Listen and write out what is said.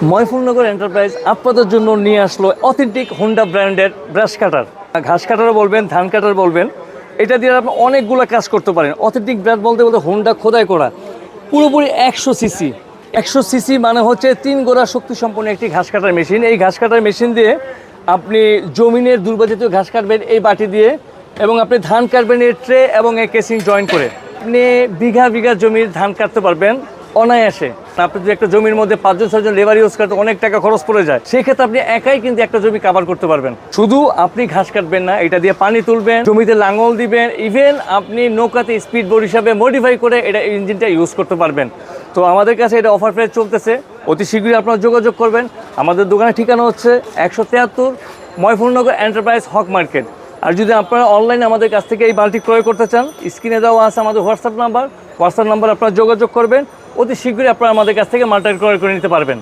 ময়ফুরনগর enterprise আপনাদের জন্য নিয়ে আসলো অথেন্টিক হোন্ডা ব্র্যান্ডের ব্রাশ কাটার। ঘাস কাটারও বলবেন, ধান কাটার বলবেন, এটা দিয়ে আপনি অনেকগুলো কাজ করতে পারেন। অথেন্টিক ব্র্যান্ড বলতে বলতে হোন্ডা খোদাই করা, পুরোপুরি 100 সিসি। 100 সিসি মানে হচ্ছে 3 গোড়া শক্তি সম্পন্ন একটি ঘাস কাটার মেশিন। এই ঘাস কাটার মেশিন দিয়ে আপনি জমিনের দুর্বাধিত ঘাস কাটবেন এই বাটি দিয়ে, এবং আপনি ধান কাটবেন এই ট্রে এবং এই কেসিং জয়েন করে। আপনি বিঘা বিঘা জমির ধান কাটতে পারবেন অনায়াসে। আপনি যদি একটা জমির মধ্যে 5জন-6জন লেবার ইউজ করতে অনেক টাকা খরচ পড়ে যায়, সেক্ষেত্রে আপনি একাই কিন্তু একটা জমি কভার করতে পারবেন। শুধু আপনি ঘাস কাটবেন না, এটা দিয়ে পানি তুলবেন, জমিতে লাঙল দিবেন, ইভেন আপনি নৌকাতে স্পিড বোট হিসাবে মডিফাই করে এটা ইঞ্জিনটা ইউজ করতে পারবেন। তো আমাদের কাছে এটা অফার প্রাইস চলতেছে, অতি শীঘ্রই আপনারা যোগাযোগ করবেন। আমাদের দোকানের ঠিকানা হচ্ছে 173 ময়ফুরনগর এন্টারপ্রাইজ হক মার্কেট। আর যদি আপনারা অনলাইনে আমাদের কাছ থেকে এই বালতি ক্রয় করতে চান, স্ক্রিনে দেওয়া আছে আমাদের হোয়াটসঅ্যাপ নাম্বার আপনারা যোগাযোগ করবেন। অতি শীঘ্রই আপনারা আমাদের কাছ থেকে মালটা ক্রয় করে নিতে পারবেন।